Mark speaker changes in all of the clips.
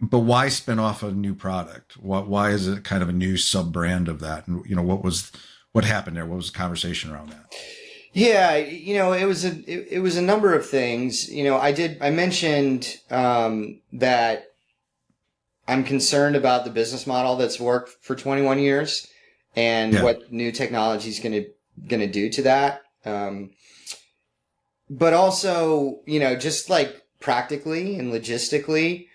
Speaker 1: But why spin off a new product? Why is it kind of a new sub brand of that? And what happened there? What was the conversation around that?
Speaker 2: Yeah, it was a number of things. I mentioned that I'm concerned about the business model that's worked for 21 years and
Speaker 1: Yeah.
Speaker 2: what new technology is going to do to that. But also, just like practically and logistically,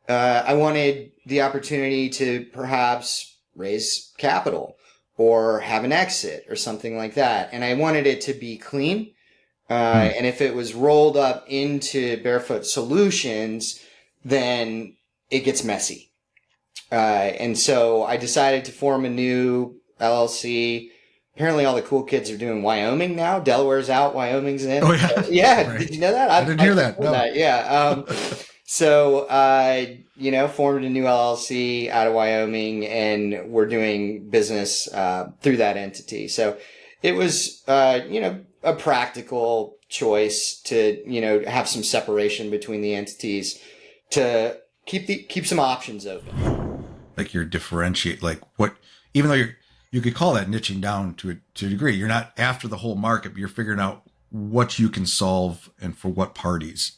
Speaker 2: I wanted the opportunity to perhaps raise capital or have an exit or something like that. And I wanted it to be clean.
Speaker 1: Hmm.
Speaker 2: And if it was rolled up into Barefoot Solutions, then it gets messy. And so I decided to form a new LLC. Apparently, all the cool kids are doing Wyoming now. Delaware's out, Wyoming's in.
Speaker 1: Oh yeah.
Speaker 2: Yeah,
Speaker 1: Right.
Speaker 2: did you know that?
Speaker 1: I didn't
Speaker 2: I
Speaker 1: hear
Speaker 2: just
Speaker 1: that.
Speaker 2: heard
Speaker 1: No.
Speaker 2: that. Yeah. So I, formed a new LLC out of Wyoming, and we're doing business through that entity. So it was, a practical choice to, have some separation between the entities to keep some options open.
Speaker 1: Like you're differentiate, like what, even though you could call that niching down to a degree. You're not after the whole market, but you're figuring out what you can solve and for what parties.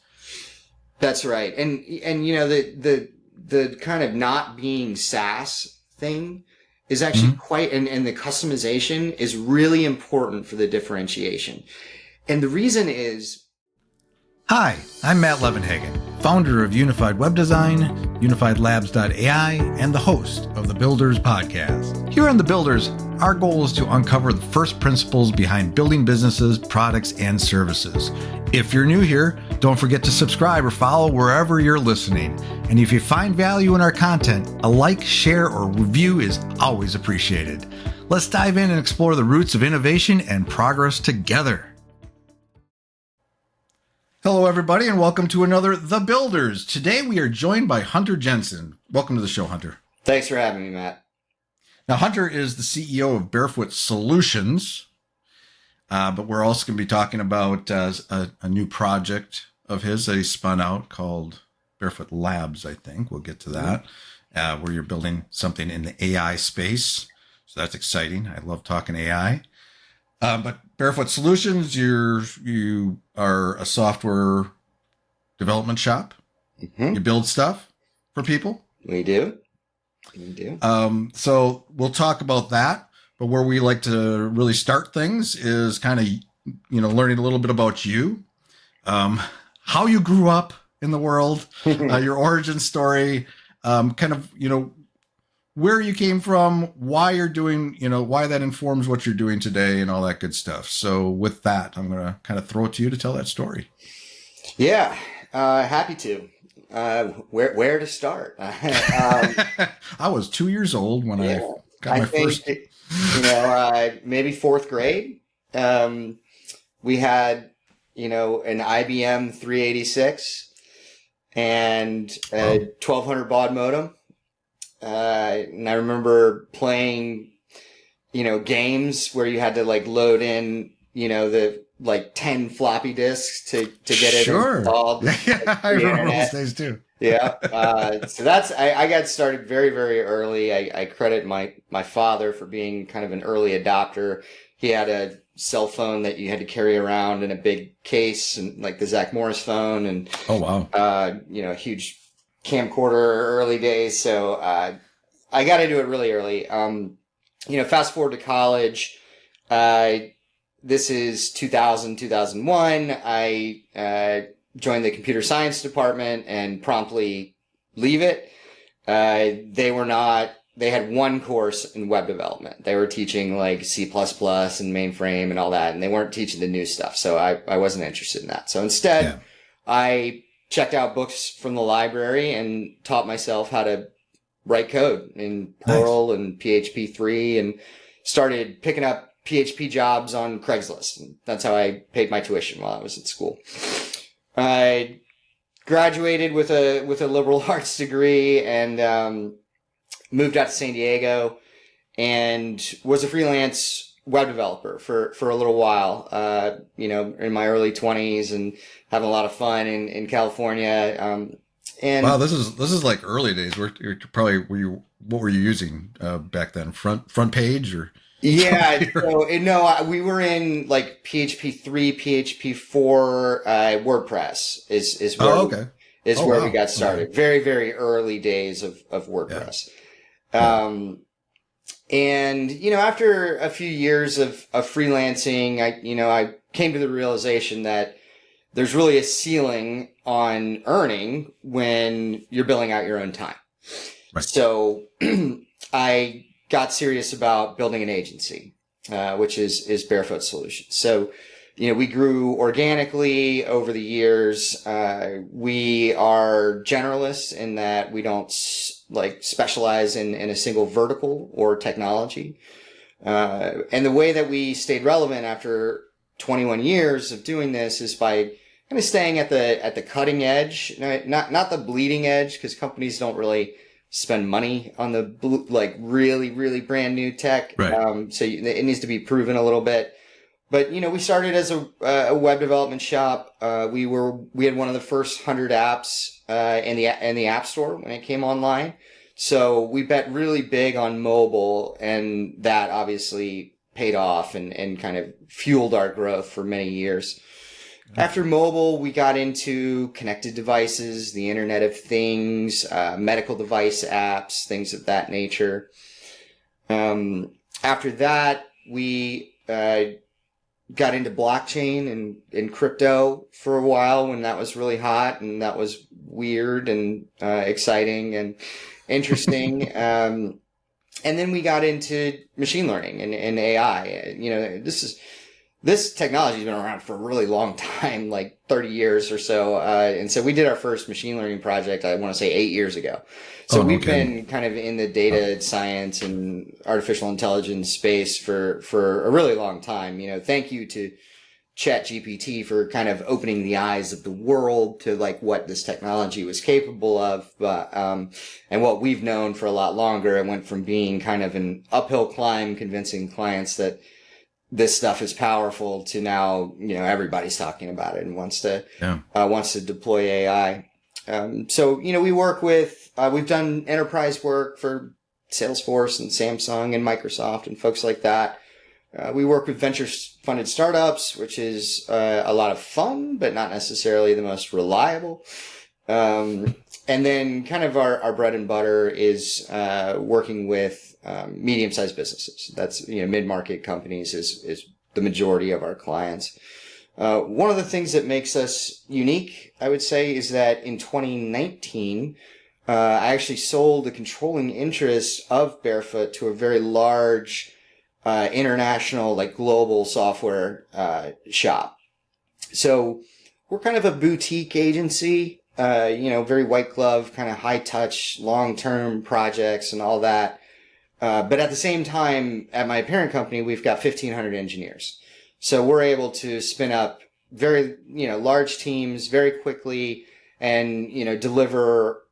Speaker 2: That's right. And the kind of not being SaaS thing is actually
Speaker 1: Mm-hmm.
Speaker 2: quite and the customization is really important for the differentiation. And the reason is
Speaker 1: Hi, I'm Matt Levenhagen, founder of Unified Web Design, UnifiedLabs.ai, and the host of the Builders Podcast. Here on the Builders, our goal is to uncover the first principles behind building businesses, products, and services. If you're new here, don't forget to subscribe or follow wherever you're listening. And if you find value in our content, a like, share, or review is always appreciated. Let's dive in and explore the roots of innovation and progress together. Hello, everybody, and welcome to another The Builders. Today, we are joined by Hunter Jensen. Welcome to the show, Hunter.
Speaker 2: thanks for having me, Matt.
Speaker 1: Now, Hunter is the CEO of Barefoot Solutions, but we're also going to be talking about a new project of his that he spun out called Barefoot Labs, I think. We'll get to that, where you're building something in the AI space. So that's exciting. I love talking AI. But Barefoot Solutions, you are a software development shop.
Speaker 2: Mm-hmm.
Speaker 1: You build stuff for people.
Speaker 2: We do. We do.
Speaker 1: So we'll talk about that. But where we like to really start things is kind of, learning a little bit about you, how you grew up in the world, your origin story, kind of, where you came from, why you're doing, why that informs what you're doing today and all that good stuff. So with that, I'm going to kind of throw it to you to tell that story.
Speaker 2: Yeah, happy to. Where to start?
Speaker 1: I was 2 years old when I got
Speaker 2: I
Speaker 1: my
Speaker 2: think
Speaker 1: first.
Speaker 2: maybe fourth grade. We had an IBM 386 and a 1200 baud modem. And I remember playing, games where you had to like load in, the like 10 floppy disks to get it installed.
Speaker 1: Yeah, I remember those days too.
Speaker 2: Yeah. So I got started very, very early. I credit my father for being kind of an early adopter. He had a cell phone that you had to carry around in a big case, and like the Zach Morris phone, and
Speaker 1: Oh, wow.
Speaker 2: a huge camcorder early days. So I got into it really early. Fast forward to college. This is 2000, 2001. I joined the computer science department and promptly leave it. They had one course in web development. They were teaching like C++ and mainframe and all that, and they weren't teaching the new stuff. So I wasn't interested in that. So instead, I checked out books from the library and taught myself how to write code in Perl and PHP 3 and started picking up PHP jobs on Craigslist. And that's how I paid my tuition while I was at school. I graduated with a liberal arts degree and moved out to San Diego and was a freelance web developer for a little while, in my early 20s and having a lot of fun in California. And
Speaker 1: wow, this is like early days. What were you using back then? Front page or
Speaker 2: yeah,
Speaker 1: something?
Speaker 2: so no, we were in like PHP 3, PHP 4, WordPress
Speaker 1: Oh, okay.
Speaker 2: is
Speaker 1: Oh,
Speaker 2: where we
Speaker 1: wow.
Speaker 2: got
Speaker 1: Okay.
Speaker 2: started. Very, very early days of
Speaker 1: Yeah.
Speaker 2: WordPress.
Speaker 1: Yeah.
Speaker 2: And, after a few years of freelancing, I came to the realization that there's really a ceiling on earning when you're billing out your own time.
Speaker 1: Right.
Speaker 2: So I got serious about building an agency, which is Barefoot Solutions. So, we grew organically over the years. We are generalists in that we don't specialize in a single vertical or technology. And the way that we stayed relevant after 21 years of doing this is by kind of staying at the cutting edge, not the bleeding edge, because companies don't really spend money on the really, really brand new tech.
Speaker 1: Right.
Speaker 2: So it needs to be proven a little bit. But we started as a web development shop. We had one of the first 100 apps in the App Store when it came online. So we bet really big on mobile, and that obviously paid off and kind of fueled our growth for many years. After mobile, we got into connected devices, the Internet of Things, medical device apps, things of that nature. After that, we got into blockchain and crypto for a while when that was really hot, and that was weird and exciting and interesting. And then we got into machine learning and AI. This technology has been around for a really long time, like 30 years or so. And so we did our first machine learning project, I want to say 8 years ago. So we've been kind of in the data science and artificial intelligence space for a really long time. Thank you to ChatGPT for kind of opening the eyes of the world to like what this technology was capable of. But, and what we've known for a lot longer, it went from being kind of an uphill climb, convincing clients that this stuff is powerful to now, everybody's talking about it and wants to deploy AI. So, we work with, we've done enterprise work for Salesforce and Samsung and Microsoft and folks like that. We work with venture-funded startups, which is a lot of fun, but not necessarily the most reliable. And then kind of our bread and butter is working with medium-sized businesses. That's, mid-market companies is the majority of our clients. One of the things that makes us unique, I would say, is that in 2019, I actually sold the controlling interest of Barefoot to a very large international, global software shop. So we're kind of a boutique agency, very white glove, kind of high touch, long-term projects and all that. But at the same time, at my parent company, we've got 1,500 engineers. So we're able to spin up very, large teams very quickly and, deliver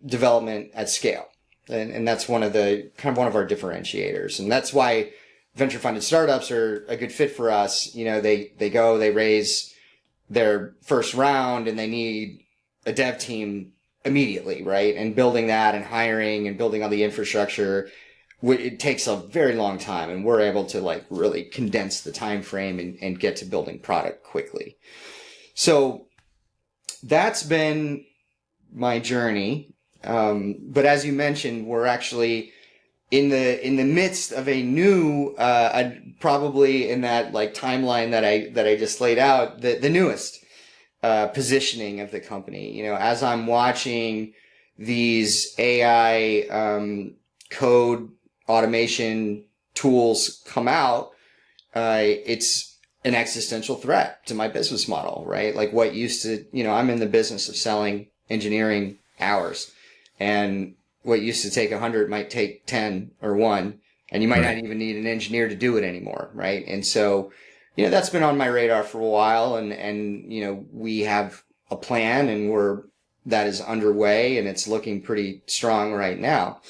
Speaker 2: development at scale. And that's one of our differentiators. And that's why venture funded startups are a good fit for us. They raise their first round and they need a dev team immediately, right? And building that and hiring and building all the infrastructure, it takes a very long time, and we're able to really condense the time frame and get to building product quickly. So that's been my journey. But as you mentioned, we're actually in the midst of a new, probably in that timeline that I just laid out, the newest positioning of the company. As I'm watching these AI code automation tools come out, it's an existential threat to my business model, right? What used to, I'm in the business of selling engineering hours, and what used to take 100 might take 10 or 1, and you might not even need an engineer to do it anymore, right? And so, that's been on my radar for a while, and we have a plan, and that is underway, and it's looking pretty strong right now.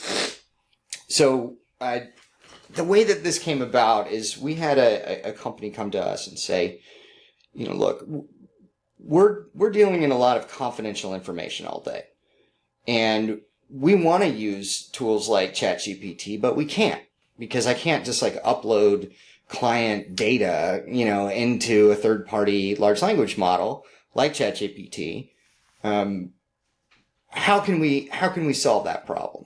Speaker 2: So, the way that this came about is we had a company come to us and say, look, we're dealing in a lot of confidential information all day. And we want to use tools like ChatGPT, but we can't, because I can't just like upload client data, into a third party large language model like ChatGPT. How can we solve that problem?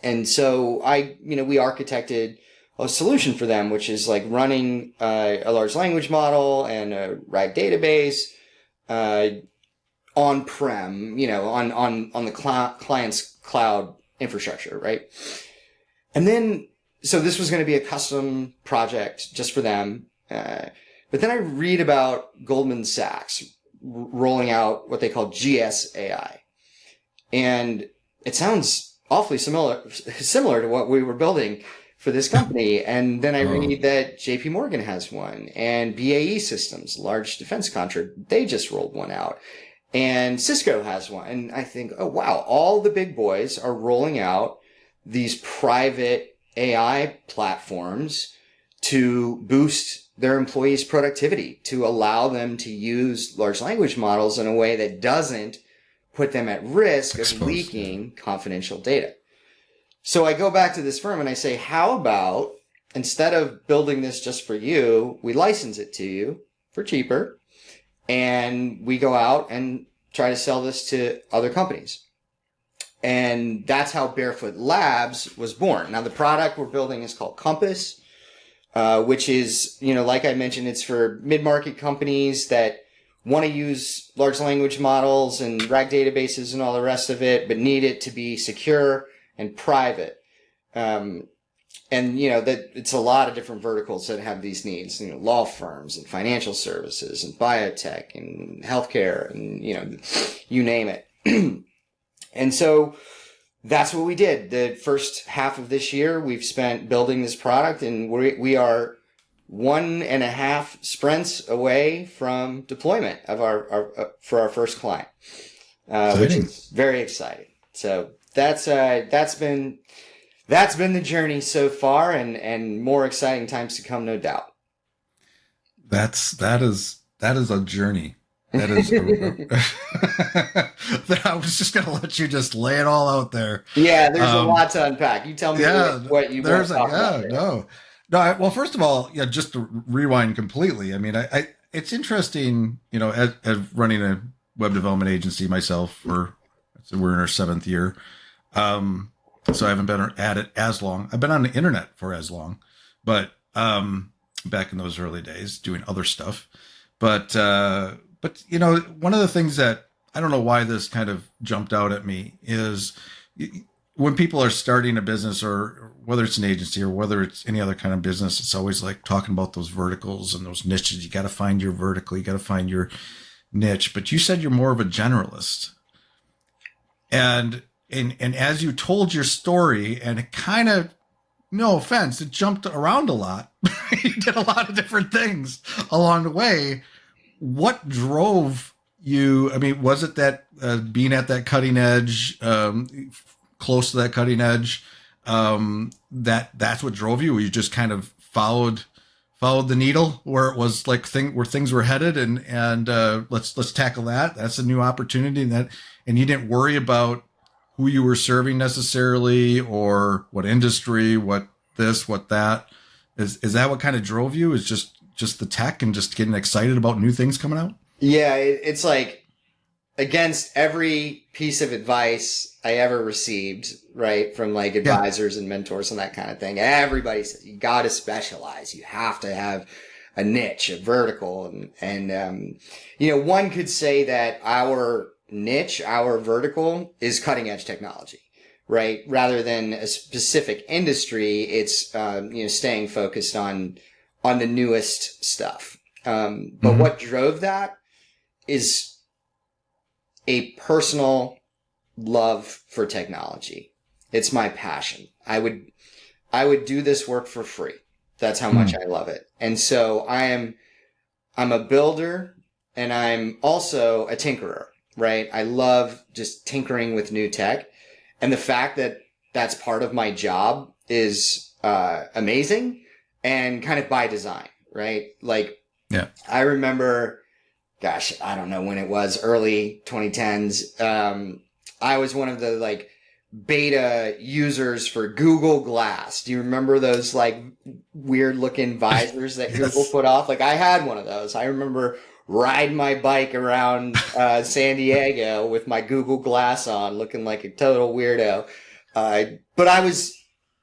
Speaker 2: And so we architected a solution for them, which is like running a large language model and a RAG database on-prem, on the client's cloud infrastructure, right? And then, so this was going to be a custom project just for them. But then I read about Goldman Sachs rolling out what they call GSAI. And it sounds awfully similar to what we were building for this company. And then I read that JP Morgan has one, and BAE Systems, large defense contractor, they just rolled one out. And Cisco has one. And I think, oh, wow, all the big boys are rolling out these private AI platforms to boost their employees' productivity, to allow them to use large language models in a way that doesn't put them at risk of leaking confidential data. So I go back to this firm and I say, how about, instead of building this just for you, we license it to you for cheaper, and we go out and try to sell this to other companies. And that's how Barefoot Labs was born. Now, the product we're building is called Compass, which is, like I mentioned, it's for mid-market companies that want to use large language models and RAG databases and all the rest of it, but need it to be secure and private. That it's a lot of different verticals that have these needs, law firms and financial services and biotech and healthcare and, you name it. And so that's what we did. The first half of this year, we've spent building this product, and we are 1.5 sprints away from deployment of for our first client, which is very exciting. So that's been the journey so far, and more exciting times to come, no doubt.
Speaker 1: That is a journey. That is. I was just going to let you just lay it all out there.
Speaker 2: Yeah, there's a lot to unpack. You tell me what you want to talk about.
Speaker 1: No. Well, first of all, just to rewind completely. I mean, it's interesting, as running a web development agency myself, we're in our 7th year. So I haven't been at it as long. I've been on the internet for as long, but back in those early days doing other stuff. But one of the things that I don't know why this kind of jumped out at me is when people are starting a business, or whether it's an agency or whether it's any other kind of business, it's always like talking about those verticals and those niches. You got to find your vertical, you got to find your niche. But you said you're more of a generalist. And as you told your story, and it kind of, no offense, it jumped around a lot. You did a lot of different things along the way. What drove you? I mean, was it that being at that cutting edge, close to that cutting edge, that's what drove you? Or you just kind of followed the needle where it was like where things were headed, and let's tackle that. That's a new opportunity, and you didn't worry about who you were serving necessarily, or what industry, what this, what that. Is that what kind of drove you? Is just the tech and just getting excited about new things coming out?
Speaker 2: Yeah, it's like against every piece of advice I ever received, right, from like advisors and mentors and that kind of thing. Everybody says you got to specialize. You have to have a niche, a vertical, and one could say that our niche, our vertical, is cutting edge technology, right? Rather than a specific industry, it's staying focused on the newest stuff. But what drove that is a personal love for technology. It's my passion. I would do this work for free. That's how much I love it. And so I'm a builder, and I'm also a tinkerer, right? I love just tinkering with new tech. And the fact that that's part of my job is amazing, and kind of by design, right? Like, I remember gosh, I don't know when it was, early 2010s. I was one of the like beta users for Google Glass. Do you remember those like weird looking visors that Google put off? Like I had one of those. I remember riding my bike around San Diego with my Google Glass on, looking like a total weirdo. But I was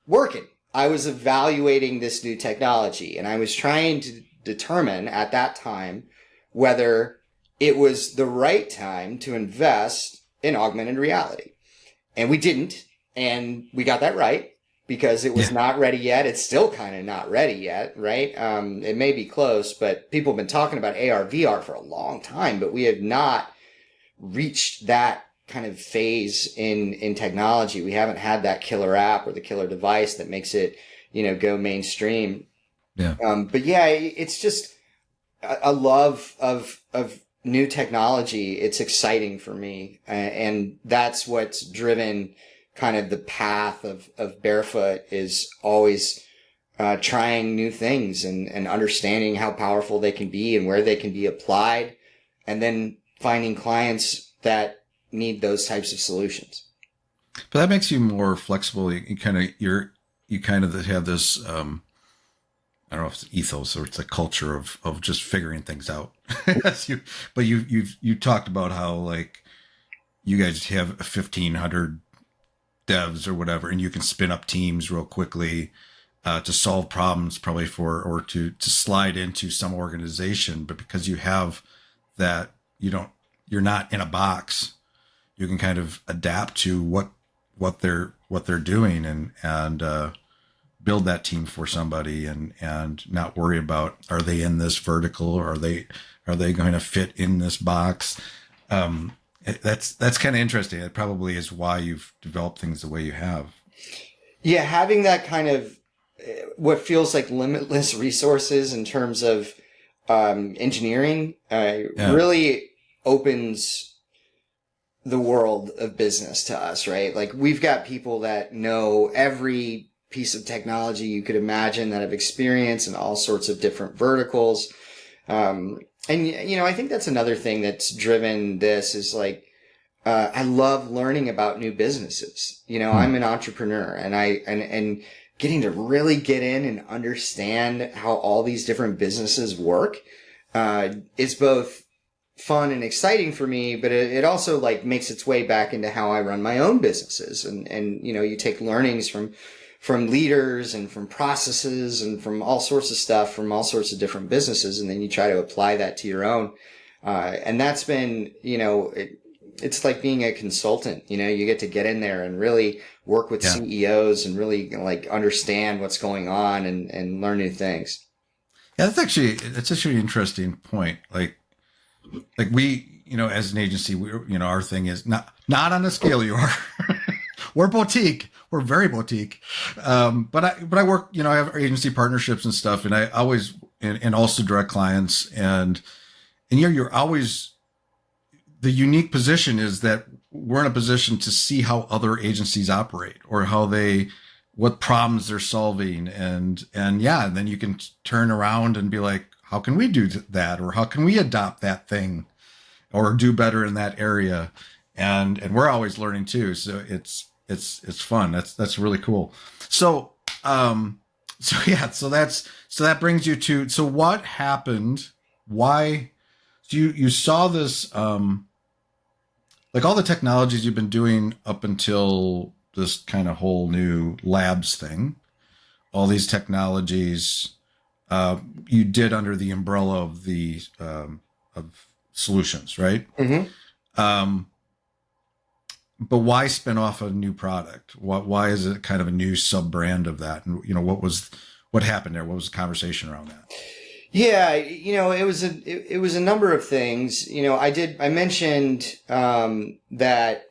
Speaker 2: working. I was evaluating this new technology, and I was trying to determine at that time whether it was the right time to invest in augmented reality. And we didn't, and we got that right because it was not ready yet. It's still kind of not ready yet, right? It may be close, but people have been talking about AR, VR for a long time, but we have not reached that kind of phase in technology. We haven't had that killer app or the killer device that makes it, go mainstream.
Speaker 1: Yeah.
Speaker 2: But yeah, it's just a love of new technology. It's exciting for me. And that's what's driven kind of the path of Barefoot, is always trying new things and understanding how powerful they can be and where they can be applied, and then finding clients that need those types of solutions.
Speaker 1: But that makes you more flexible. You kind of have this, I don't know if it's ethos or it's a culture of just figuring things out. But you talked about how like you guys have 1,500 devs or whatever, and you can spin up teams real quickly to solve problems, probably or to slide into some organization. But because you have that, you're not in a box. You can kind of adapt to what they're doing and build that team for somebody and not worry about, are they in this vertical, or are they going to fit in this box? That's kind of interesting. It probably is why you've developed things the way you have.
Speaker 2: Yeah, having that kind of what feels like limitless resources in terms of engineering really opens the world of business to us, right? Like we've got people that know every piece of technology you could imagine, that have experience in all sorts of different verticals. And I think that's another thing that's driven this is like, I love learning about new businesses. I'm an entrepreneur, and getting to really get in and understand how all these different businesses work, is both fun and exciting for me, but it also like makes its way back into how I run my own businesses. And you take learnings from leaders and from processes and from all sorts of stuff from all sorts of different businesses, and then you try to apply that to your own. And that's been, it's like being a consultant. You get to get in there and really work with CEOs and really like understand what's going on and learn new things.
Speaker 1: Yeah, that's actually an interesting point. Like we, as an agency, our thing is not on the scale you are. We're boutique. We're very boutique. But I work, I have agency partnerships and stuff, and I always, and also direct clients, and you're always, the unique position is that we're in a position to see how other agencies operate, or what problems they're solving. And then you can turn around and be like, how can we do that? Or how can we adopt that thing or do better in that area? And we're always learning too. So it's fun. That's really cool. So that brings you to, so what happened? Why? So you saw this, like all the technologies you've been doing up until this kind of whole new labs thing, all these technologies, you did under the umbrella of the of solutions, right?
Speaker 2: Mm-hmm.
Speaker 1: But why spin off a new product? Why is it kind of a new sub brand of that? And what happened there? What was the conversation around that?
Speaker 2: Yeah, it was a number of things. I mentioned that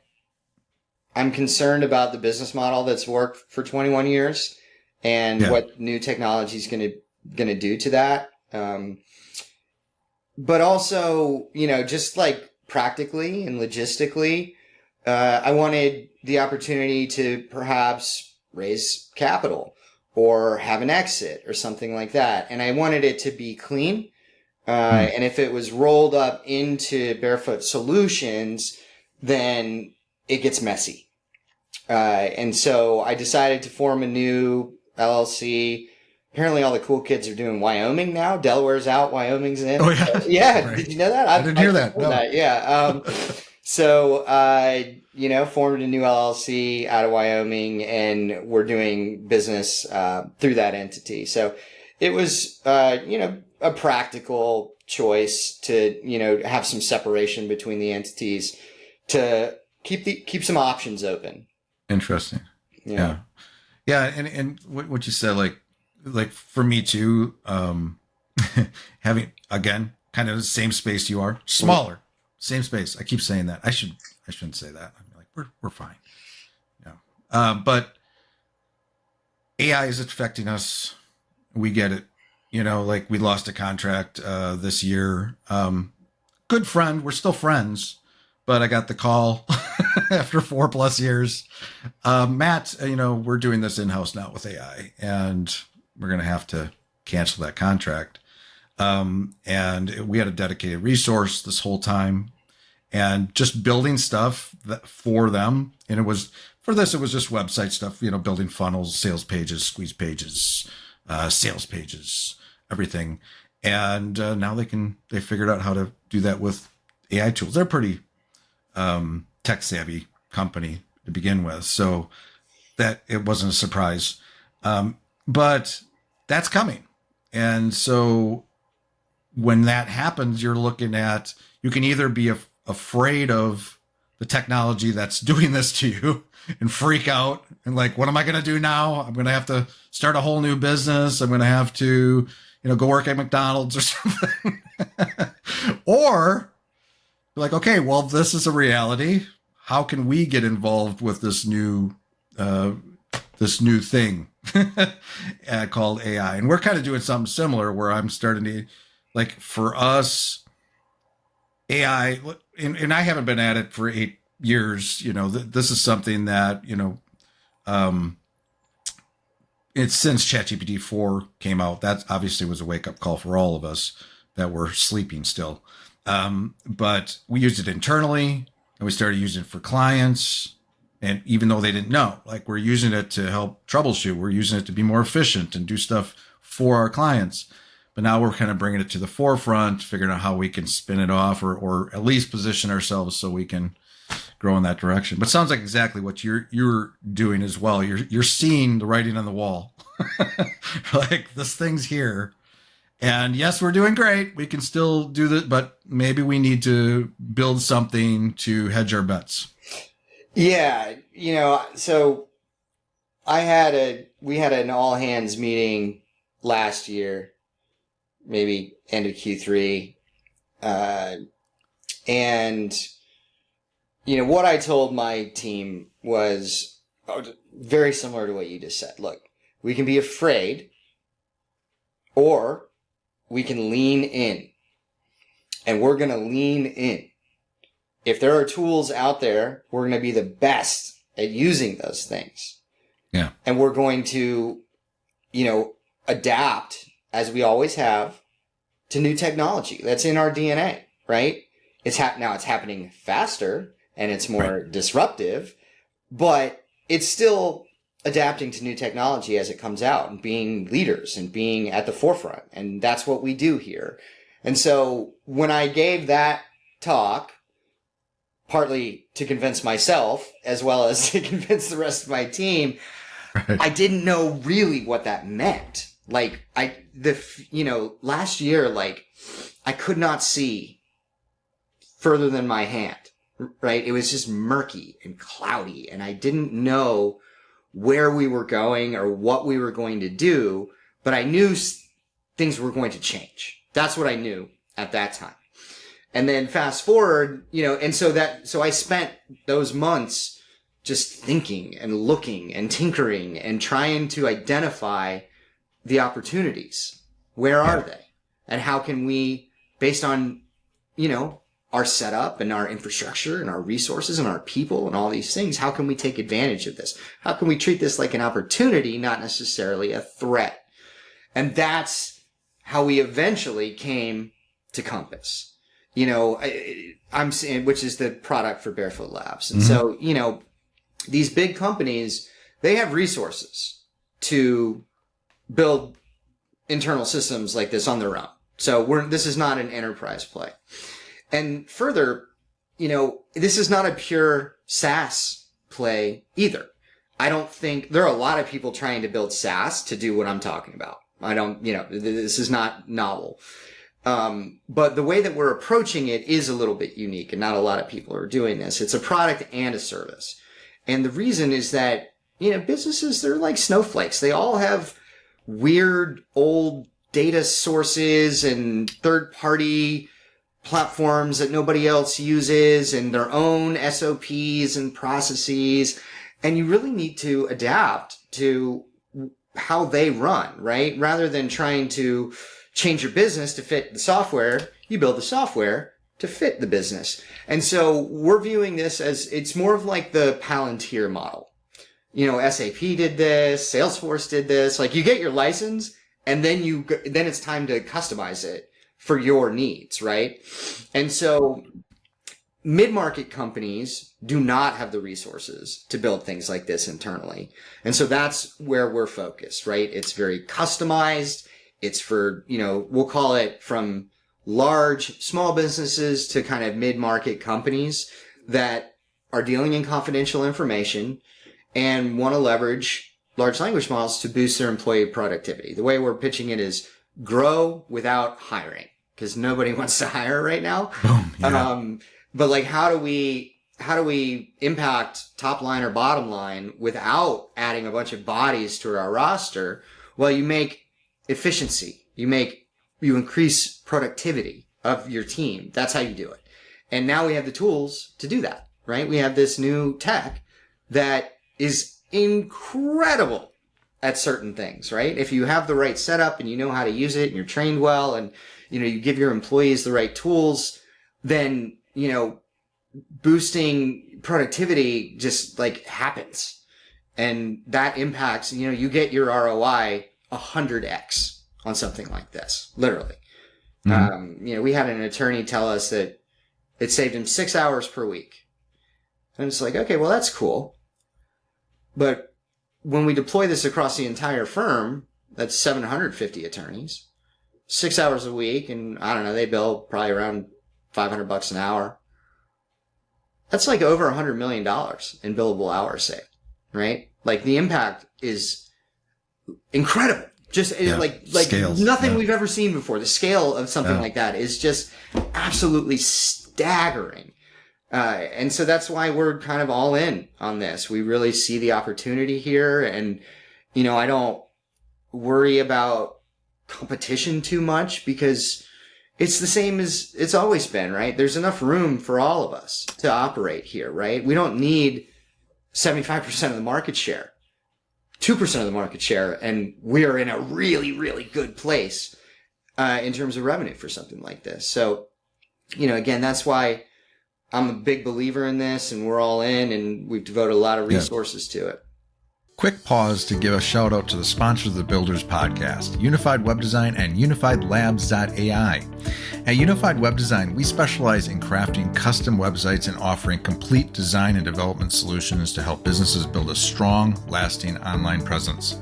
Speaker 2: I'm concerned about the business model that's worked for 21 years and what new technology is going to do to that. But also, just like practically and logistically, I wanted the opportunity to perhaps raise capital or have an exit or something like that. And I wanted it to be clean. And if it was rolled up into Barefoot Solutions, then it gets messy. And so I decided to form a new LLC. Apparently all the cool kids are doing Wyoming now. Delaware's out, Wyoming's in.
Speaker 1: Oh, yeah.
Speaker 2: Yeah.
Speaker 1: Right.
Speaker 2: Did you know that?
Speaker 1: I didn't hear that. No.
Speaker 2: Yeah. So I, formed a new LLC out of Wyoming, and we're doing business through that entity. So it was, a practical choice to, have some separation between the entities to keep some options open.
Speaker 1: Interesting. Yeah. Yeah. And what you said, like for me too, having, again, kind of the same space you are, smaller, same space. I keep saying that. I shouldn't say that. I'm like, we're fine. Yeah. But AI is affecting us. We get it. Like we lost a contract, this year. Good friend. We're still friends, but I got the call after 4+ years. Matt, we're doing this in-house now with AI, and we're going to have to cancel that contract. And we had a dedicated resource this whole time, and just building stuff for them. And it was just website stuff, building funnels, sales pages, squeeze pages, sales pages, everything. And now they figured out how to do that with AI tools. They're pretty tech savvy company to begin with, so that it wasn't a surprise. But that's coming. And so when that happens, you're looking at, you can either be afraid of the technology that's doing this to you and freak out and like, what am I going to do now? I'm going to have to start a whole new business. I'm going to have to, go work at McDonald's or something. Or like, okay, well, this is a reality. How can we get involved with this new thing called AI? And we're kind of doing something similar where I'm starting to, like, for us, AI, and I haven't been at it for 8 years. This is something that, it's since ChatGPT 4 came out. That obviously was a wake up call for all of us that were sleeping still. But we used it internally, and we started using it for clients. And even though they didn't know, like, we're using it to help troubleshoot, we're using it to be more efficient and do stuff for our clients. But now we're kind of bringing it to the forefront, figuring out how we can spin it off or at least position ourselves so we can grow in that direction. But sounds like exactly what you're doing as well. You're seeing the writing on the wall. Like, this thing's here. And yes, we're doing great. We can still do this, but maybe we need to build something to hedge our bets.
Speaker 2: Yeah, so we had an all hands meeting last year, maybe end of Q3. And what I told my team was very similar to what you just said. Look, we can be afraid, or we can lean in, and we're going to lean in. If there are tools out there, we're going to be the best at using those things.
Speaker 1: Yeah. And
Speaker 2: we're going to, adapt, as we always have, to new technology. That's in our DNA, right? Now it's happening faster and it's more disruptive, but it's still adapting to new technology as it comes out and being leaders and being at the forefront. And that's what we do here. And so when I gave that talk, partly to convince myself as well as to convince the rest of my team, right, I didn't know really what that meant. Like, last year, like, I could not see further than my hand, right? It was just murky and cloudy, and I didn't know where we were going or what we were going to do, but I knew things were going to change. That's what I knew at that time. And then fast forward, so I spent those months just thinking and looking and tinkering and trying to identify the opportunities. Where are they? And how can we, based on, our setup and our infrastructure and our resources and our people and all these things, how can we take advantage of this? How can we treat this like an opportunity, not necessarily a threat? And that's how we eventually came to Compass. I'm saying, which is the product for Barefoot Labs. And so, these big companies, they have resources to build internal systems like this on their own. So this is not an enterprise play. And further, this is not a pure SaaS play either. I don't think there are a lot of people trying to build SaaS to do what I'm talking about. This is not novel. But the way that we're approaching it is a little bit unique, and not a lot of people are doing this. It's a product and a service. And the reason is that, businesses, they're like snowflakes. They all have weird old data sources and third-party platforms that nobody else uses and their own SOPs and processes. And you really need to adapt to how they run, right? Rather than trying to change your business to fit the software, you build the software to fit the business. And so we're viewing this as, it's more of like the Palantir model. SAP did this, Salesforce did this. Like, you get your license and then it's time to customize it for your needs, right? And so mid-market companies do not have the resources to build things like this internally. And so that's where we're focused, right? It's very customized. It's for, we'll call it from large, small businesses to kind of mid-market companies that are dealing in confidential information and want to leverage large language models to boost their employee productivity. The way we're pitching it is grow without hiring, because nobody wants to hire right now.
Speaker 1: Boom. Yeah.
Speaker 2: But like, how do we impact top line or bottom line without adding a bunch of bodies to our roster? Well, you make efficiency. You increase productivity of your team. That's how you do it. And now we have the tools to do that, right? We have this new tech that is incredible at certain things, right? If you have the right setup and you know how to use it and you're trained well and, you give your employees the right tools, then, boosting productivity just like happens. And that impacts, you get your ROI 100x on something like this, literally. Mm-hmm. We had an attorney tell us that it saved him 6 hours per week. And it's like, okay, well, that's cool. But when we deploy this across the entire firm, that's 750 attorneys, 6 hours a week. And I don't know, they bill probably around $500 an hour. That's like over $100 million in billable hours saved, right? Like, the impact is incredible. Just like Scales. Nothing we've ever seen before. The scale of something like that is just absolutely staggering. And so that's why we're kind of all in on this. We really see the opportunity here. And, I don't worry about competition too much because it's the same as it's always been, right? There's enough room for all of us to operate here, right? We don't need 75% of the market share, 2% of the market share, and we are in a really, really good place in terms of revenue for something like this. So, again, that's why I'm a big believer in this, and we're all in, and we've devoted a lot of resources to it.
Speaker 1: Quick pause to give a shout out to the sponsors of the Builders Podcast, Unified Web Design and UnifiedLabs.ai. At Unified Web Design, we specialize in crafting custom websites and offering complete design and development solutions to help businesses build a strong, lasting online presence.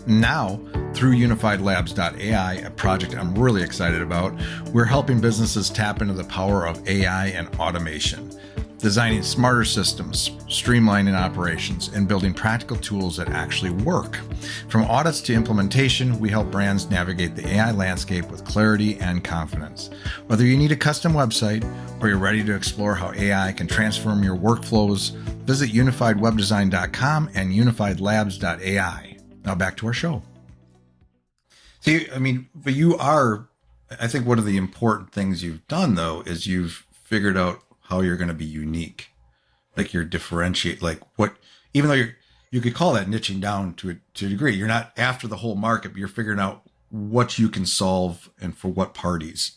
Speaker 1: Now, through UnifiedLabs.ai, a project I'm really excited about, we're helping businesses tap into the power of AI and automation, designing smarter systems, streamlining operations, and building practical tools that actually work. From audits to implementation, we help brands navigate the AI landscape with clarity and confidence. Whether you need a custom website or you're ready to explore how AI can transform your workflows, visit unifiedwebdesign.com and unifiedlabs.ai. Now back to our show. See, but I think one of the important things you've done, though, is you've figured out how you're going to be unique, like you're differentiate, like what, even though you could call that niching down to a degree, you're not after the whole market, but you're figuring out what you can solve and for what parties.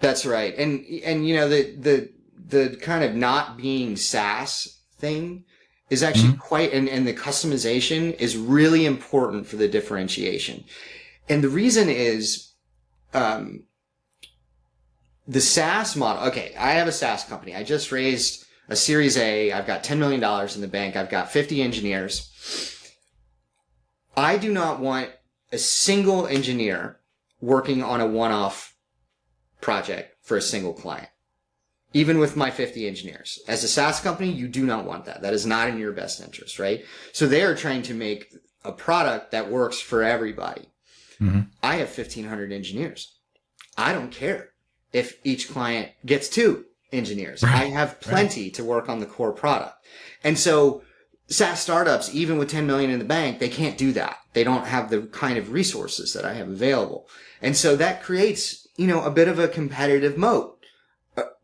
Speaker 2: That's right. And the kind of not being SaaS thing is actually quite, and the customization is really important for the differentiation. And the reason is, the SaaS model. Okay, I have a SaaS company. I just raised a Series A. I've got $10 million in the bank. I've got 50 engineers. I do not want a single engineer working on a one-off project for a single client, even with my 50 engineers. As a SaaS company, you do not want that. That is not in your best interest, right? So they are trying to make a product that works for everybody. Mm-hmm. I have 1,500 engineers. I don't care if each client gets 2 engineers. Right. I have plenty to work on the core product. And so SaaS startups, even with 10 million in the bank, they can't do that. They don't have the kind of resources that I have available. And so that creates, a bit of a competitive moat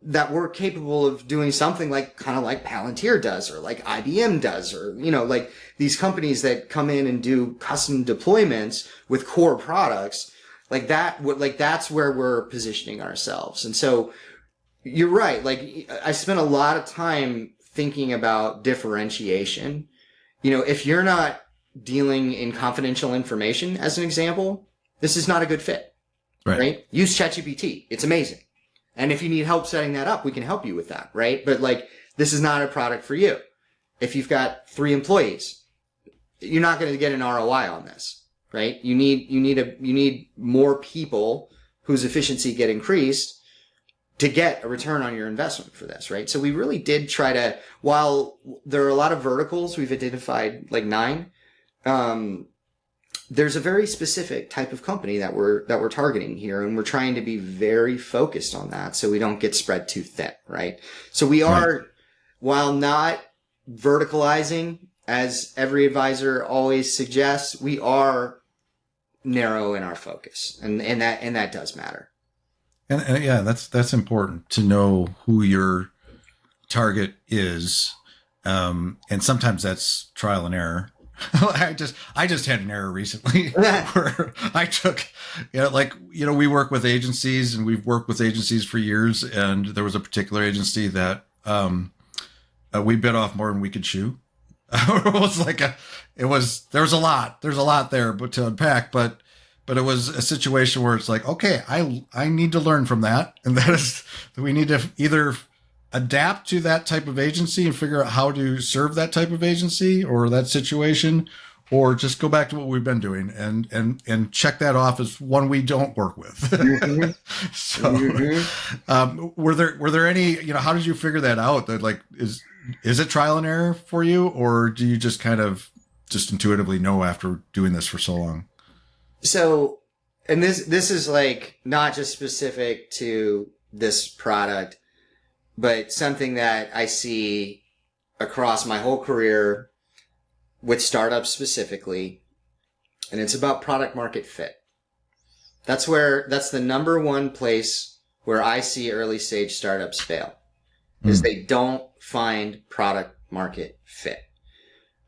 Speaker 2: that we're capable of doing something like kind of like Palantir does, or like IBM does, or, like these companies that come in and do custom deployments with core products like that. Like that's where we're positioning ourselves. And so you're right. Like I spent a lot of time thinking about differentiation. If you're not dealing in confidential information, as an example, this is not a good fit, right? Use ChatGPT. It's amazing. And if you need help setting that up, we can help you with that, right? But like, this is not a product for you. If you've got 3 employees, you're not going to get an ROI on this, right? You need more people whose efficiency get increased to get a return on your investment for this, right? So we really did try to, while there are a lot of verticals, we've identified like 9, there's a very specific type of company that we're targeting here, and we're trying to be very focused on that so we don't get spread too thin, right? So we are, while not verticalizing, as every advisor always suggests, we are narrow in our focus, and that does matter.
Speaker 1: And yeah, that's important to know who your target is, and sometimes that's trial and error. I just had an error recently where I took, we work with agencies, and we've worked with agencies for years, and there was a particular agency that we bit off more than we could chew. There's a lot there, but to unpack, but it was a situation where it's like, okay, I need to learn from that. And that is that we need to either adapt to that type of agency and figure out how to serve that type of agency or that situation, or just go back to what we've been doing and check that off as one we don't work with. Mm-hmm. So, were there any, how did you figure that out? That like, is it trial and error for you, or do you just kind of just intuitively know after doing this for so long?
Speaker 2: So, and this is like not just specific to this product, but something that I see across my whole career with startups specifically, and it's about product market fit. That's the number one place where I see early stage startups fail, is they don't find product market fit,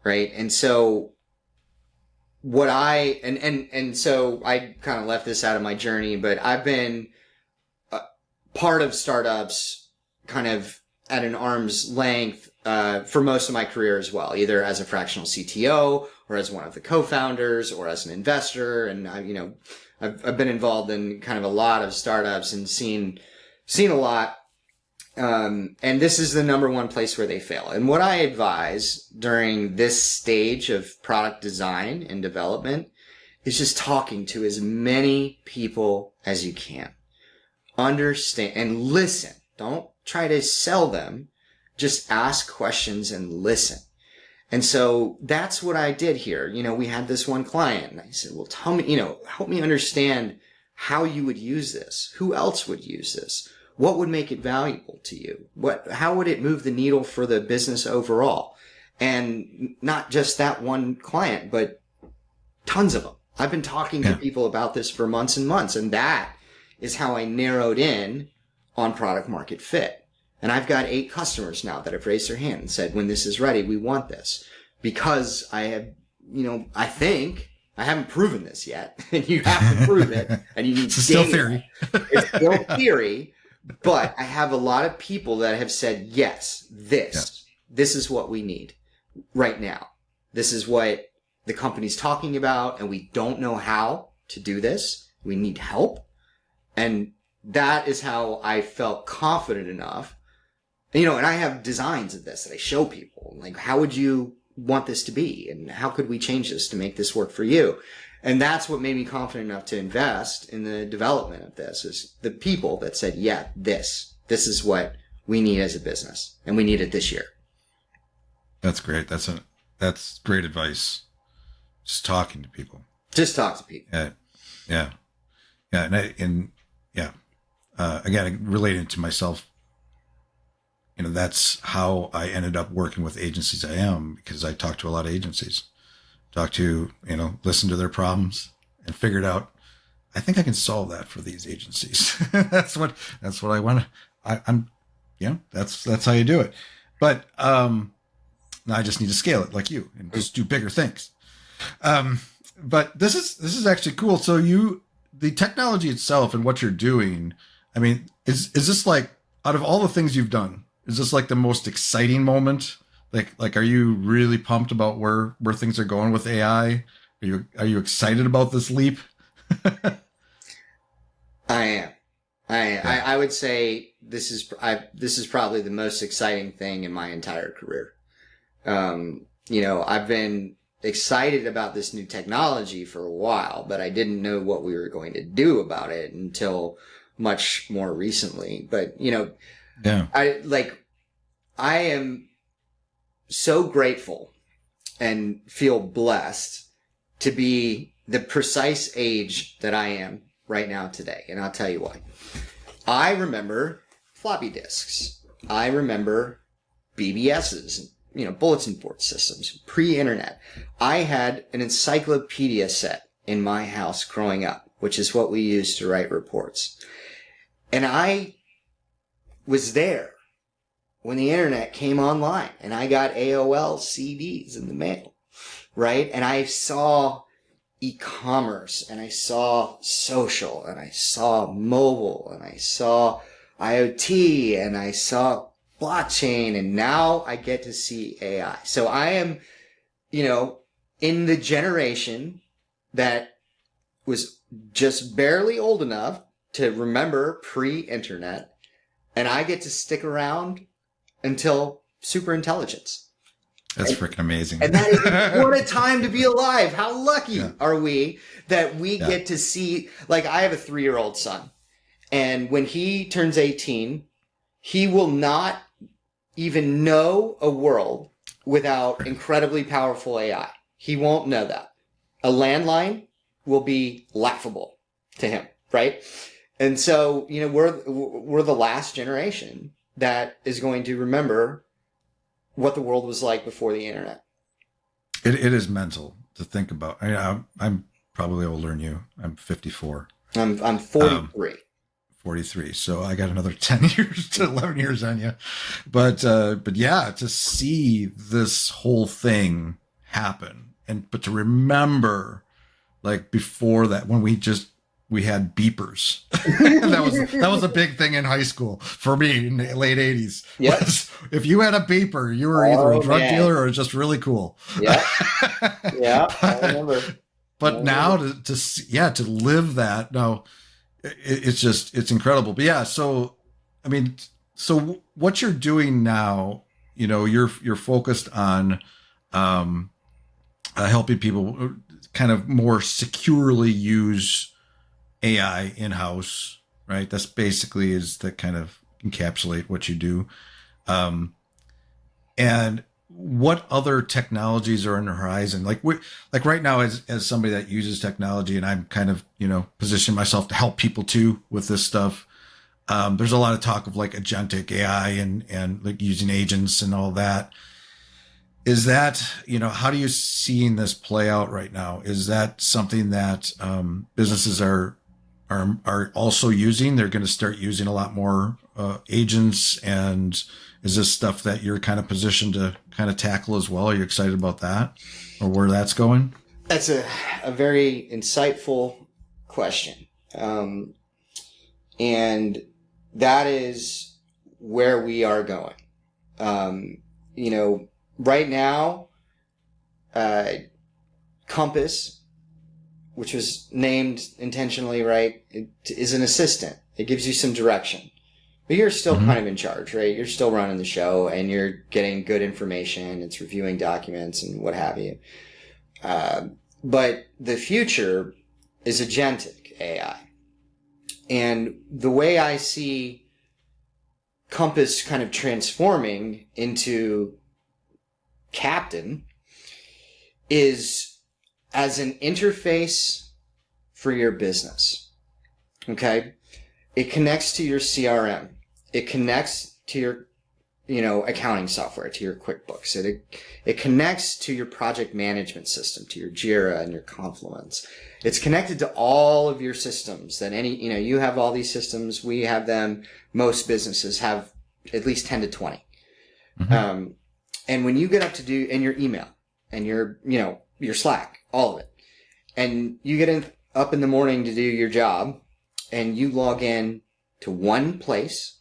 Speaker 2: right? And so so I kind of left this out of my journey, but I've been part of startups kind of at an arm's length for most of my career as well, either as a fractional CTO or as one of the co-founders or as an investor. And I've been involved in kind of a lot of startups and seen a lot. And this is the number one place where they fail. And what I advise during this stage of product design and development is just talking to as many people as you can. Understand and listen. Don't try to sell them. Just ask questions and listen. And so that's what I did here. We had this one client, and I said, well, tell me, help me understand how you would use this. Who else would use this? What would make it valuable to you? How would it move the needle for the business overall? And not just that one client, but tons of them. I've been talking to people about this for months and months, and that is how I narrowed in on product market fit. And I've got 8 customers now that have raised their hand and said, when this is ready, we want this. Because I have, I think, I haven't proven this yet, and you have to prove it, and you need
Speaker 1: it's still theory.
Speaker 2: It's still theory, but I have a lot of people that have said, yes, this is what we need right now. This is what the company's talking about, and we don't know how to do this. We need help. And that is how I felt confident enough. And I have designs of this that I show people. Like, how would you want this to be? And how could we change this to make this work for you? And that's what made me confident enough to invest in the development of this, is the people that said, yeah, this is what we need as a business, and we need it this year.
Speaker 1: That's great. That's great advice. Just talking to people.
Speaker 2: Just talk to people.
Speaker 1: Yeah. Again, relating to myself, that's how I ended up working with agencies I am, because I talked to a lot of agencies, listen to their problems and figured out, I think I can solve that for these agencies. That's what I want to, that's how you do it. But, now I just need to scale it like you and just do bigger things. But this is actually cool. So the technology itself and what you're doing, I mean, is this like, out of all the things you've done, is this like the most exciting moment? Like, are you really pumped about where things are going with AI? Are you excited about this leap?
Speaker 2: I am. I would say this is probably the most exciting thing in my entire career. I've been excited about this new technology for a while, but I didn't know what we were going to do about it until much more recently. But, I am so grateful and feel blessed to be the precise age that I am right now today. And I'll tell you why. I remember floppy disks. I remember BBSs, bulletin board systems, pre-internet. I had an encyclopedia set in my house growing up, which is what we used to write reports. And I was there when the internet came online, and I got AOL CDs in the mail, right? And I saw e-commerce, and I saw social, and I saw mobile, and I saw IoT, and I saw blockchain, and now I get to see AI. So I am, in the generation that was just barely old enough to remember pre-internet, and I get to stick around until super intelligence.
Speaker 1: That's freaking amazing.
Speaker 2: And that is, what a time to be alive. How lucky are we that we get to see, like, I have a 3-year-old son, and when he turns 18, he will not even know a world without incredibly powerful AI. He won't know that. A landline will be laughable to him, right? And so, we're the last generation that is going to remember what the world was like before the internet.
Speaker 1: It is mental to think about. I'm probably older than you. I'm 54.
Speaker 2: I'm 43.
Speaker 1: 43. So I got another 10 years to 11 years on you. But yeah, to see this whole thing happen, but to remember, like, before that, when we had beepers. that was a big thing in high school for me in the late 80s.
Speaker 2: Yes.
Speaker 1: If you had a beeper, you were either a drug dealer or just really cool.
Speaker 2: Yeah. Yeah. I remember.
Speaker 1: But now to live that, now it's incredible. But yeah, so what you're doing now, you're focused on helping people kind of more securely use AI in-house, right? That's basically is to kind of encapsulate what you do. And what other technologies are on the horizon? Like right now, as somebody that uses technology, and I'm kind of, position myself to help people too with this stuff. There's a lot of talk of like agentic AI and like using agents and all that. Is that, how do you seeing this play out right now? Is that something that businesses are also using? They're going to start using a lot more agents, and is this stuff that you're kind of positioned to kind of tackle as well? Are you excited about that, or where that's going?
Speaker 2: That's a very insightful question. And that is where we are going. Right now, Compass, which was named intentionally, right, it is an assistant. It gives you some direction. But you're still kind of in charge, right? You're still running the show and you're getting good information. It's reviewing documents and what have you. But the future is agentic AI. And the way I see Compass kind of transforming into Captain is as an interface for your business. Okay? It connects to your CRM. It connects to your, accounting software, to your QuickBooks. It connects to your project management system, to your Jira and your Confluence. It's connected to all of your systems that you have all these systems. We have them. Most businesses have at least 10 to 20. Mm-hmm. And when you get up to do, and your email and your Slack, all of it, and you get up in the morning to do your job and you log in to one place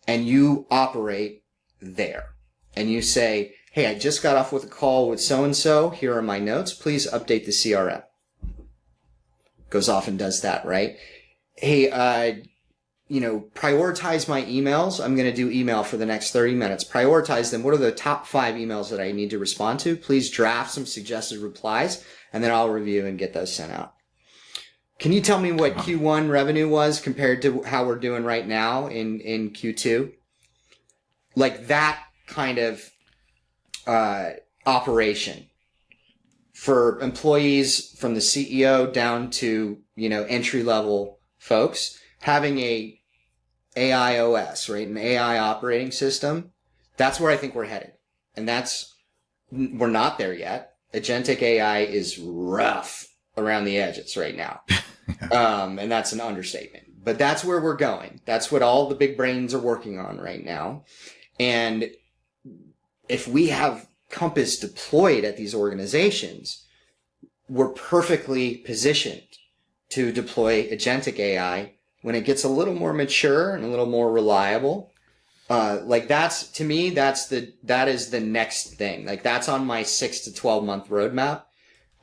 Speaker 2: and you operate there and you say, hey, I just got off with a call with so-and-so. Here are my notes. Please update the CRM. Goes off and does that, right? Hey, prioritize my emails. I'm going to do email for the next 30 minutes. Prioritize them. What are the top 5 emails that I need to respond to? Please draft some suggested replies, and then I'll review and get those sent out. Can you tell me what Q1 revenue was compared to how we're doing right now in Q2? Like that kind of operation for employees from the CEO down to, entry-level folks, having a AI OS, right? An AI operating system. That's where I think we're headed. And we're not there yet. Agentic AI is rough around the edges right now. And that's an understatement. But that's where we're going. That's what all the big brains are working on right now. And if we have Compass deployed at these organizations, we're perfectly positioned to deploy agentic AI when it gets a little more mature and a little more reliable. To me, that is the next thing. Like that's on my 6 to 12 month roadmap.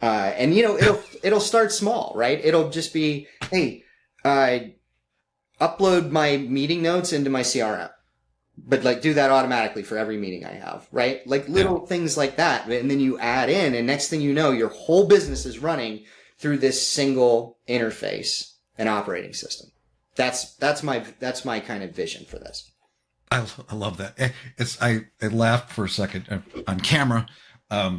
Speaker 2: And it'll start small, right? It'll just be, hey, upload my meeting notes into my CRM, but do that automatically for every meeting I have, right? Like little things like that. And then you add in, and next thing you know, your whole business is running through this single interface and operating system. That's my kind of vision for this.
Speaker 1: I love that. I laughed for a second on camera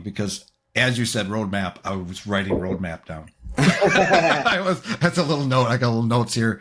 Speaker 1: because as you said roadmap, I was writing roadmap down. That's a little note. I got little notes here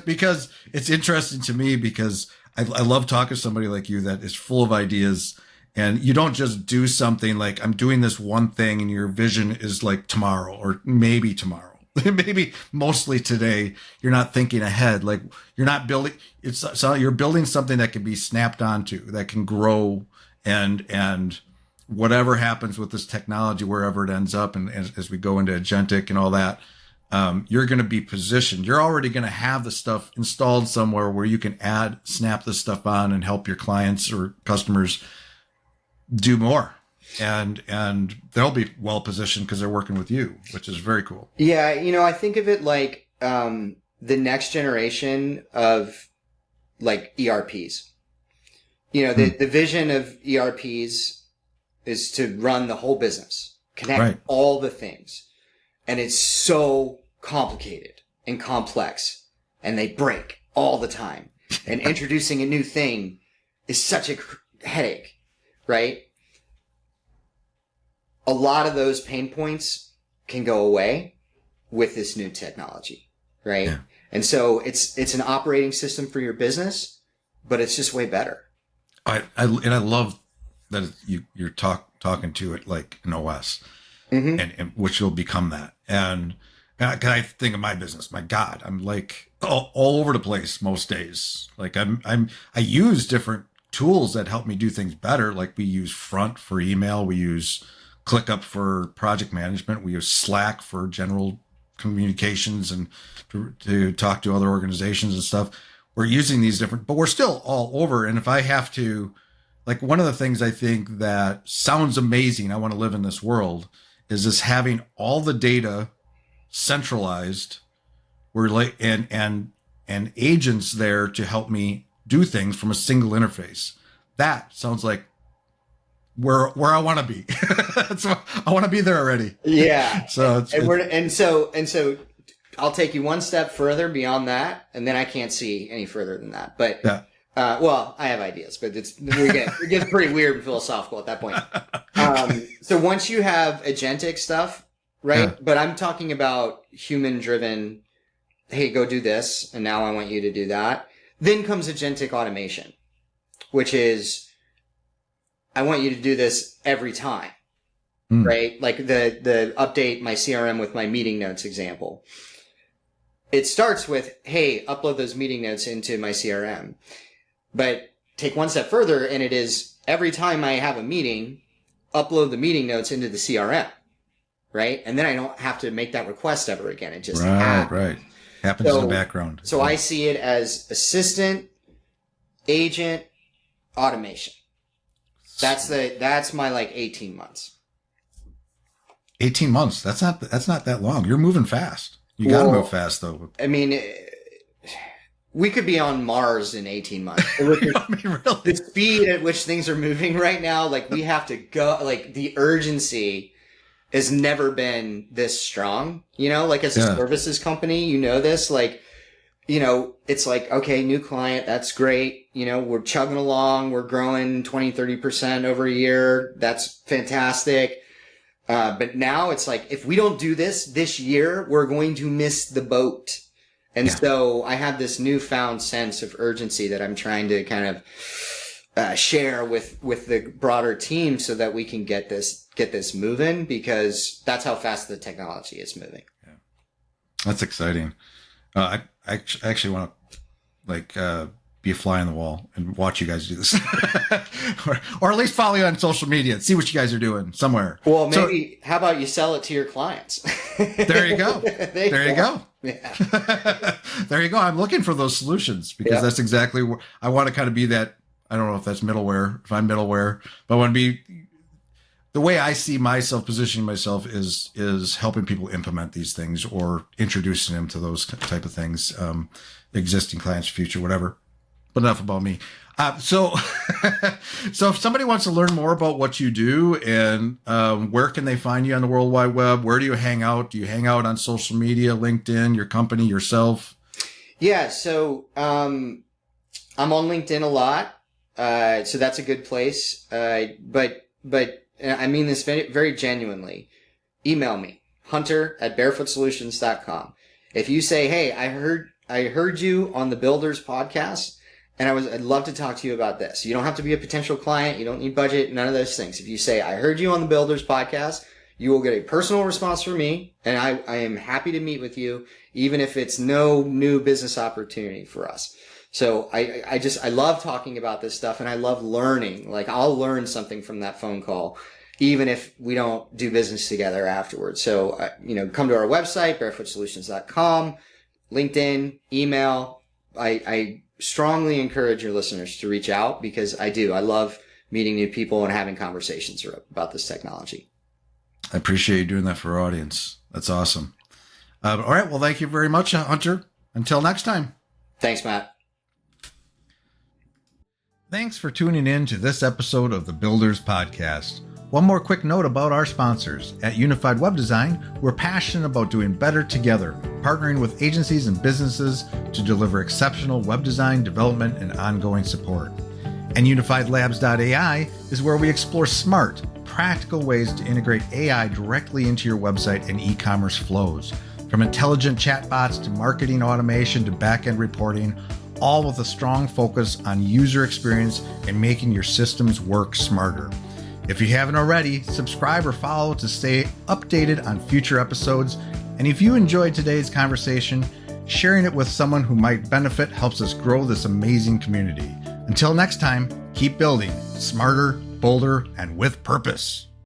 Speaker 1: because it's interesting to me because I love talking to somebody like you that is full of ideas, and you don't just do something like I'm doing this one thing and your vision is like tomorrow or maybe tomorrow. Maybe mostly today. You're not thinking ahead. Like you're not building. You're building something that can be snapped onto, that can grow, and whatever happens with this technology, wherever it ends up, and as we go into agentic and all that, you're going to be positioned. You're already going to have the stuff installed somewhere where you can snap this stuff on and help your clients or customers do more. And they'll be well positioned because they're working with you, which is very cool.
Speaker 2: Yeah. I think of it like, the next generation of like ERPs, the vision of ERPs is to run the whole business, connect all the things. And it's so complicated and complex, and they break all the time. And introducing a new thing is such a headache, right? A lot of those pain points can go away with this new technology, right? Yeah. And so it's an operating system for your business, but it's just way better.
Speaker 1: I love that you're talking to it like an OS, and which will become that. And I think of my business, my God, I'm like all over the place most days. Like I use different tools that help me do things better. Like we use Front for email. We use ClickUp for project management. We use Slack for general communications and to talk to other organizations and stuff. We're using these different, but we're still all over. And if I have to, like one of the things I think that sounds amazing, I want to live in this world, is this having all the data centralized, where like and and agents there to help me do things from a single interface. That sounds like where I want to be. So I want to be there already.
Speaker 2: Yeah.
Speaker 1: So
Speaker 2: so I'll take you one step further beyond that, and then I can't see any further than that. But
Speaker 1: yeah.
Speaker 2: Well, I have ideas, but it gets pretty weird and philosophical at that point. So once you have agentic stuff, right? Yeah. But I'm talking about human-driven. Hey, go do this, and now I want you to do that. Then comes agentic automation, which is I want you to do this every time, right? Like the update my CRM with my meeting notes example. It starts with, hey, upload those meeting notes into my CRM. But take one step further, and it is every time I have a meeting, upload the meeting notes into the CRM, right? And then I don't have to make that request ever again. It just happens.
Speaker 1: Right. Happens in the background.
Speaker 2: So I see it as assistant, agent, automation. That's my like 18 months.
Speaker 1: 18 months. That's not that long. You're moving fast. You got to move fast though.
Speaker 2: I mean, we could be on Mars in 18 months. Really? The speed at which things are moving right now, like we have to go, like the urgency has never been this strong, like as a services company, this, like, it's like, okay, new client, that's great. We're chugging along. We're growing 20, 30% over a year. That's fantastic. But now it's like, if we don't do this year, we're going to miss the boat. And so I have this newfound sense of urgency that I'm trying to kind of share with the broader team so that we can get this moving, because that's how fast the technology is moving. Yeah.
Speaker 1: That's exciting. I actually want to be a fly on the wall and watch you guys do this, or at least follow you on social media and see what you guys are doing somewhere.
Speaker 2: Well, maybe how about you sell it to your clients?
Speaker 1: There you go. There you go.
Speaker 2: Yeah.
Speaker 1: There you go. I'm looking for those solutions because that's exactly where I want to kind of be. That I don't know if that's middleware, if I'm middleware, but I want to be. The way I see myself positioning myself is helping people implement these things or introducing them to those type of things, existing clients, future, whatever. But enough about me. So if somebody wants to learn more about what you do and where can they find you on the World Wide Web? Where do you hang out? Do you hang out on social media, LinkedIn, your company, yourself?
Speaker 2: Yeah, so I'm on LinkedIn a lot, so that's a good place. But I mean this very, very genuinely. Email me, hunter@barefootsolutions.com. If you say, hey, I heard you on the Builders podcast, and I'd love to talk to you about this. You don't have to be a potential client. You don't need budget, none of those things. If you say, I heard you on the Builders podcast, you will get a personal response from me, and I am happy to meet with you, even if it's no new business opportunity for us. So I love talking about this stuff, and I love learning. Like, I'll learn something from that phone call, even if we don't do business together afterwards. So, come to our website, barefootsolutions.com, LinkedIn, email. I strongly encourage your listeners to reach out because I love meeting new people and having conversations about this technology.
Speaker 1: I appreciate you doing that for our audience. That's awesome. All right. Well, thank you very much, Hunter. Until next time.
Speaker 2: Thanks, Matt.
Speaker 1: Thanks for tuning in to this episode of the Builders Podcast. One more quick note about our sponsors. At Unified Web Design, we're passionate about doing better together, partnering with agencies and businesses to deliver exceptional web design, development, and ongoing support. And UnifiedLabs.ai is where we explore smart, practical ways to integrate AI directly into your website and e-commerce flows. From intelligent chatbots to marketing automation to back-end reporting, all with a strong focus on user experience and making your systems work smarter. If you haven't already, subscribe or follow to stay updated on future episodes. And if you enjoyed today's conversation, sharing it with someone who might benefit helps us grow this amazing community. Until next time, keep building smarter, bolder, and with purpose.